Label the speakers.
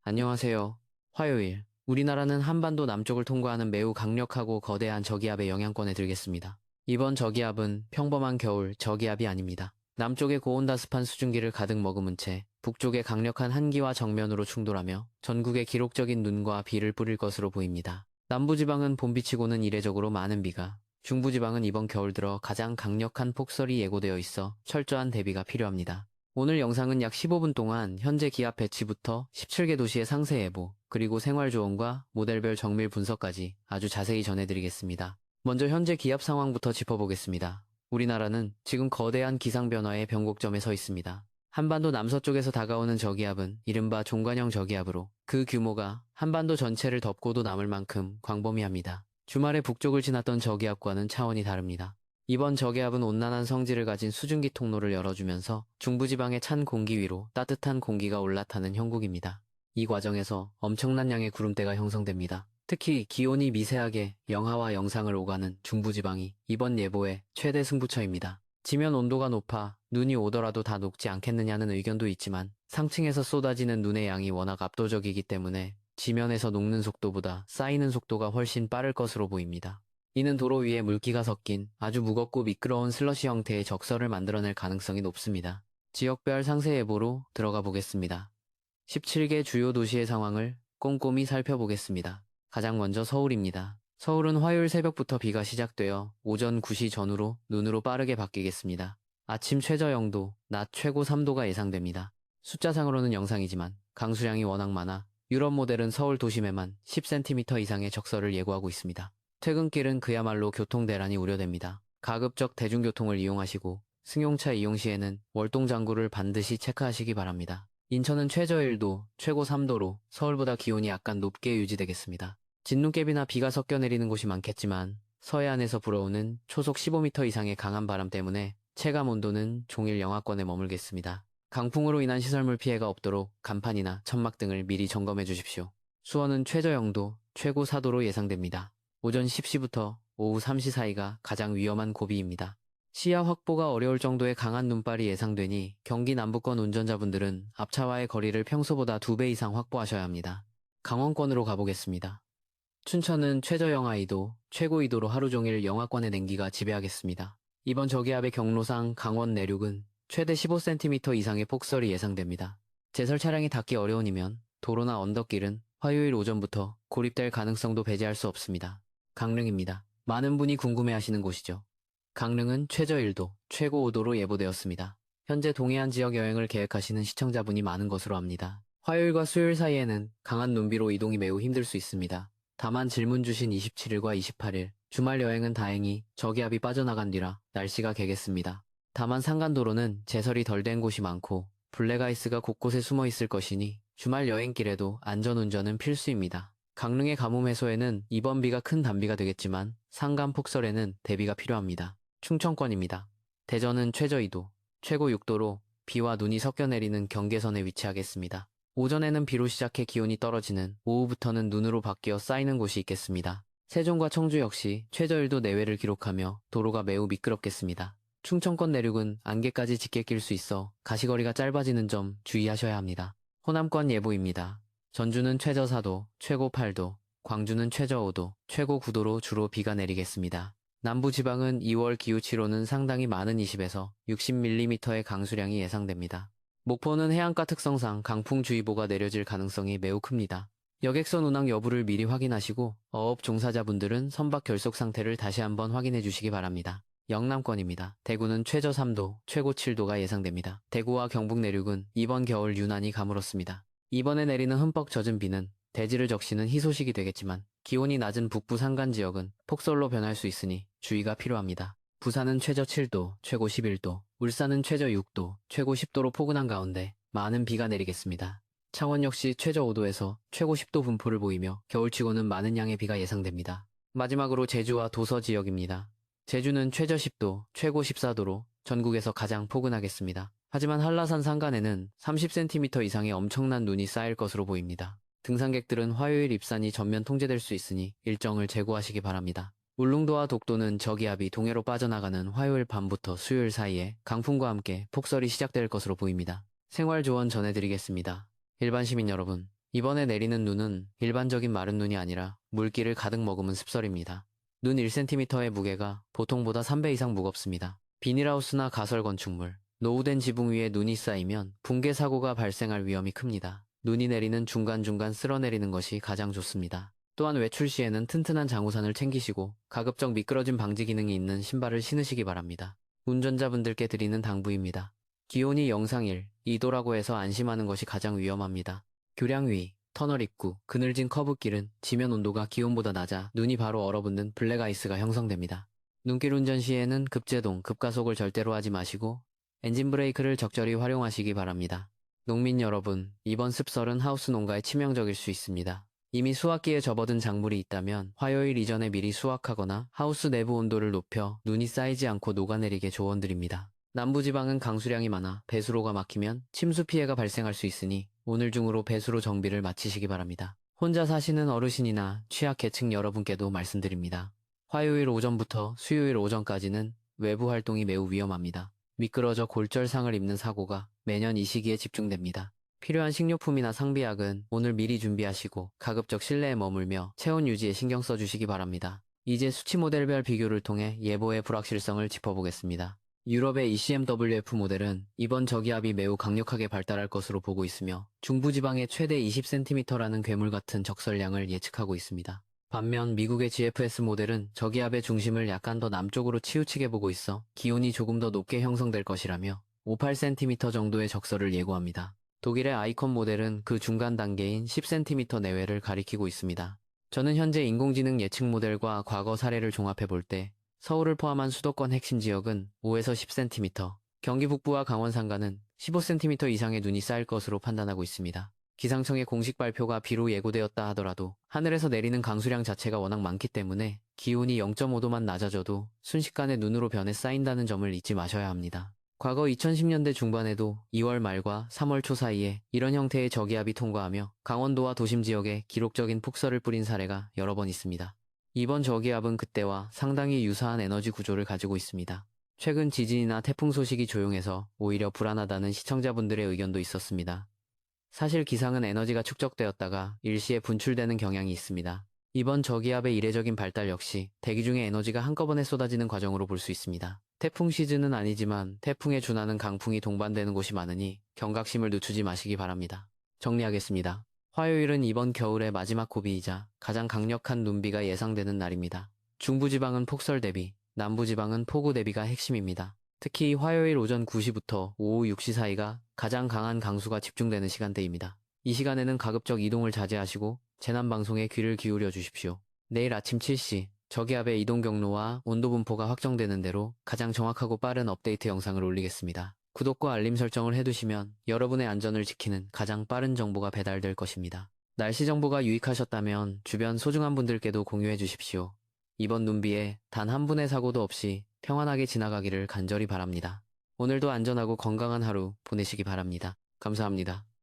Speaker 1: 안녕하세요. 화요일, 우리나라는 한반도 남쪽을 통과하는 매우 강력하고 거대한 저기압의 영향권에 들겠습니다. 이번 저기압은 평범한 겨울 저기압이 아닙니다. 남쪽의 고온다습한 수증기를 가득 머금은 채 북쪽의 강력한 한기와 정면으로 충돌하며 전국에 기록적인 눈과 비를 뿌릴 것으로 보입니다. 남부지방은 봄비치고는 이례적으로 많은 비가, 중부지방은 이번 겨울 들어 가장 강력한 폭설이 예고되어 있어 철저한 대비가 필요합니다. 오늘 영상은 약 15분 동안 현재 기압 배치부터 17개 도시의 상세 예보, 그리고 생활조언과 모델별 정밀 분석까지 아주 자세히 전해드리겠습니다. 먼저 현재 기압 상황부터 짚어보겠습니다. 우리나라는 지금 거대한 기상변화의 변곡점에 서 있습니다. 한반도 남서쪽에서 다가오는 저기압은 이른바 종간형 저기압으로 그 규모가 한반도 전체를 덮고도 남을 만큼 광범위합니다. 주말에 북쪽을 지났던 저기압과는 차원이 다릅니다. 이번 저기압은 온난한 성질을 가진 수증기 통로를 열어주면서 중부지방의 찬 공기 위로 따뜻한 공기가 올라타는 형국입니다. 이 과정에서 엄청난 양의 구름대가 형성됩니다. 특히 기온이 미세하게 영하와 영상을 오가는 중부지방이 이번 예보의 최대 승부처입니다. 지면 온도가 높아 눈이 오더라도 다 녹지 않겠느냐는 의견도 있지만 상층에서 쏟아지는 눈의 양이 워낙 압도적이기 때문에 지면에서 녹는 속도보다 쌓이는 속도가 훨씬 빠를 것으로 보입니다. 이는 도로 위에 물기가 섞인 아주 무겁고 미끄러운 슬러시 형태의 적설을 만들어낼 가능성이 높습니다. 지역별 상세 예보로 들어가 보겠습니다. 17개 주요 도시의 상황을 꼼꼼히 살펴보겠습니다. 가장 먼저 서울입니다. 서울은 화요일 새벽부터 비가 시작되어 오전 9시 전후로 눈으로 빠르게 바뀌겠습니다. 아침 최저 0도, 낮 최고 3도가 예상됩니다. 숫자상으로는 영상이지만 강수량이 워낙 많아 유럽 모델은 서울 도심에만 10cm 이상의 적설을 예고하고 있습니다. 퇴근길은 그야말로 교통 대란이 우려됩니다. 가급적 대중교통을 이용하시고 승용차 이용 시에는 월동 장구를 반드시 체크하시기 바랍니다. 인천은 최저 1도, 최고 3도로 서울보다 기온이 약간 높게 유지되겠습니다. 진눈깨비나 비가 섞여 내리는 곳이 많겠지만 서해안에서 불어오는 초속 15m 이상의 강한 바람 때문에 체감 온도는 종일 영하권에 머물겠습니다. 강풍으로 인한 시설물 피해가 없도록 간판이나 천막 등을 미리 점검해 주십시오. 수원은 최저 0도, 최고 4도로 예상됩니다. 오전 10시부터 오후 3시 사이가 가장 위험한 고비입니다. 시야 확보가 어려울 정도의 강한 눈발이 예상되니 경기 남부권 운전자분들은 앞차와의 거리를 평소보다 2배 이상 확보하셔야 합니다. 강원권으로 가보겠습니다. 춘천은 최저 영하 2도, 최고 2도로 하루 종일 영하권의 냉기가 지배하겠습니다. 이번 저기압의 경로상 강원 내륙은 최대 15cm 이상의 폭설이 예상됩니다. 제설 차량이 닿기 어려운이면 도로나 언덕길은 화요일 오전부터 고립될 가능성도 배제할 수 없습니다. 강릉입니다. 많은 분이 궁금해하시는 곳이죠. 강릉은 최저 1도, 최고 5도로 예보되었습니다. 현재 동해안 지역 여행을 계획하시는 시청자분이 많은 것으로 압니다. 화요일과 수요일 사이에는 강한 눈비로 이동이 매우 힘들 수 있습니다. 다만 질문 주신 27일과 28일, 주말 여행은 다행히 저기압이 빠져나간 뒤라 날씨가 개겠습니다. 다만 산간도로는 제설이 덜 된 곳이 많고 블랙아이스가 곳곳에 숨어 있을 것이니 주말 여행길에도 안전운전은 필수입니다. 강릉의 가뭄 해소에는 이번 비가 큰 단비가 되겠지만 산간 폭설에는 대비가 필요합니다. 충청권입니다. 대전은 최저 2도, 최고 6도로 비와 눈이 섞여 내리는 경계선에 위치하겠습니다. 오전에는 비로 시작해 기온이 떨어지는 오후부터는 눈으로 바뀌어 쌓이는 곳이 있겠습니다. 세종과 청주 역시 최저 1도 내외를 기록하며 도로가 매우 미끄럽겠습니다. 충청권 내륙은 안개까지 짙게 낄 수 있어 가시거리가 짧아지는 점 주의하셔야 합니다. 호남권 예보입니다. 전주는 최저 4도, 최고 8도, 광주는 최저 5도, 최고 9도로 주로 비가 내리겠습니다. 남부지방은 2월 기후치로는 상당히 많은 20에서 60mm의 강수량이 예상됩니다. 목포는 해안가 특성상 강풍주의보가 내려질 가능성이 매우 큽니다. 여객선 운항 여부를 미리 확인하시고 어업 종사자분들은 선박 결속 상태를 다시 한번 확인해 주시기 바랍니다. 영남권입니다. 대구는 최저 3도, 최고 7도가 예상됩니다. 대구와 경북 내륙은 이번 겨울 유난히 가물었습니다. 이번에 내리는 흠뻑 젖은 비는 대지를 적시는 희소식이 되겠지만 기온이 낮은 북부 산간 지역은 폭설로 변할 수 있으니 주의가 필요합니다. 부산은 최저 7도, 최고 11도, 울산은 최저 6도, 최고 10도로 포근한 가운데 많은 비가 내리겠습니다. 창원 역시 최저 5도에서 최고 10도 분포를 보이며 겨울치고는 많은 양의 비가 예상됩니다. 마지막으로 제주와 도서 지역입니다. 제주는 최저 10도, 최고 14도로 전국에서 가장 포근하겠습니다. 하지만 한라산 산간에는 30cm 이상의 엄청난 눈이 쌓일 것으로 보입니다. 등산객들은 화요일 입산이 전면 통제될 수 있으니 일정을 재고하시기 바랍니다. 울릉도와 독도는 저기압이 동해로 빠져나가는 화요일 밤부터 수요일 사이에 강풍과 함께 폭설이 시작될 것으로 보입니다. 생활 조언 전해드리겠습니다. 일반 시민 여러분, 이번에 내리는 눈은 일반적인 마른 눈이 아니라 물기를 가득 머금은 습설입니다. 눈 1cm의 무게가 보통보다 3배 이상 무겁습니다. 비닐하우스나 가설 건축물, 노후된 지붕 위에 눈이 쌓이면 붕괴 사고가 발생할 위험이 큽니다. 눈이 내리는 중간중간 쓸어내리는 것이 가장 좋습니다. 또한 외출 시에는 튼튼한 장우산을 챙기시고 가급적 미끄러짐 방지 기능이 있는 신발을 신으시기 바랍니다. 운전자분들께 드리는 당부입니다. 기온이 영상 1, 2도라고 해서 안심하는 것이 가장 위험합니다. 교량 위, 터널 입구, 그늘진 커브길은 지면 온도가 기온보다 낮아 눈이 바로 얼어붙는 블랙아이스가 형성됩니다. 눈길 운전 시에는 급제동, 급가속을 절대로 하지 마시고 엔진 브레이크를 적절히 활용하시기 바랍니다. 농민 여러분, 이번 습설은 하우스 농가에 치명적일 수 있습니다. 이미 수확기에 접어든 작물이 있다면 화요일 이전에 미리 수확하거나 하우스 내부 온도를 높여 눈이 쌓이지 않고 녹아내리게 조언드립니다. 남부지방은 강수량이 많아 배수로가 막히면 침수 피해가 발생할 수 있으니 오늘 중으로 배수로 정비를 마치시기 바랍니다. 혼자 사시는 어르신이나 취약계층 여러분께도 말씀드립니다. 화요일 오전부터 수요일 오전까지는 외부 활동이 매우 위험합니다. 미끄러져 골절상을 입는 사고가 매년 이 시기에 집중됩니다. 필요한 식료품이나 상비약은 오늘 미리 준비하시고 가급적 실내에 머물며 체온 유지에 신경 써주시기 바랍니다. 이제 수치 모델별 비교를 통해 예보의 불확실성을 짚어보겠습니다. 유럽의 ECMWF 모델은 이번 저기압이 매우 강력하게 발달할 것으로 보고 있으며 중부지방에 최대 20cm라는 괴물 같은 적설량을 예측하고 있습니다. 반면 미국의 GFS 모델은 저기압의 중심을 약간 더 남쪽으로 치우치게 보고 있어 기온이 조금 더 높게 형성될 것이라며 58cm 정도의 적설을 예고합니다. 독일의 아이콘 모델은 그 중간 단계인 10cm 내외를 가리키고 있습니다. 저는 현재 인공지능 예측 모델과 과거 사례를 종합해 볼 때 서울을 포함한 수도권 핵심 지역은 5에서 10cm, 경기 북부와 강원 산간은 15cm 이상의 눈이 쌓일 것으로 판단하고 있습니다. 기상청의 공식 발표가 비로 예고되었다 하더라도 하늘에서 내리는 강수량 자체가 워낙 많기 때문에 기온이 0.5도만 낮아져도 순식간에 눈으로 변해 쌓인다는 점을 잊지 마셔야 합니다. 과거 2010년대 중반에도 2월 말과 3월 초 사이에 이런 형태의 저기압이 통과하며 강원도와 도심 지역에 기록적인 폭설을 뿌린 사례가 여러 번 있습니다. 이번 저기압은 그때와 상당히 유사한 에너지 구조를 가지고 있습니다. 최근 지진이나 태풍 소식이 조용해서 오히려 불안하다는 시청자분들의 의견도 있었습니다. 사실 기상은 에너지가 축적되었다가 일시에 분출되는 경향이 있습니다. 이번 저기압의 이례적인 발달 역시 대기 중에 에너지가 한꺼번에 쏟아지는 과정으로 볼 수 있습니다. 태풍 시즌은 아니지만 태풍에 준하는 강풍이 동반되는 곳이 많으니 경각심을 늦추지 마시기 바랍니다. 정리하겠습니다. 화요일은 이번 겨울의 마지막 고비이자 가장 강력한 눈비가 예상되는 날입니다. 중부지방은 폭설 대비, 남부지방은 폭우 대비가 핵심입니다. 특히 화요일 오전 9시부터 오후 6시 사이가 가장 강한 강수가 집중되는 시간대입니다. 이 시간에는 가급적 이동을 자제하시고 재난방송에 귀를 기울여 주십시오. 내일 아침 7시 저기압의 이동 경로와 온도 분포가 확정되는 대로 가장 정확하고 빠른 업데이트 영상을 올리겠습니다. 구독과 알림 설정을 해두시면 여러분의 안전을 지키는 가장 빠른 정보가 배달될 것입니다. 날씨 정보가 유익하셨다면 주변 소중한 분들께도 공유해 주십시오. 이번 눈비에 단 한 분의 사고도 없이 평안하게 지나가기를 간절히 바랍니다. 오늘도 안전하고 건강한 하루 보내시기 바랍니다. 감사합니다.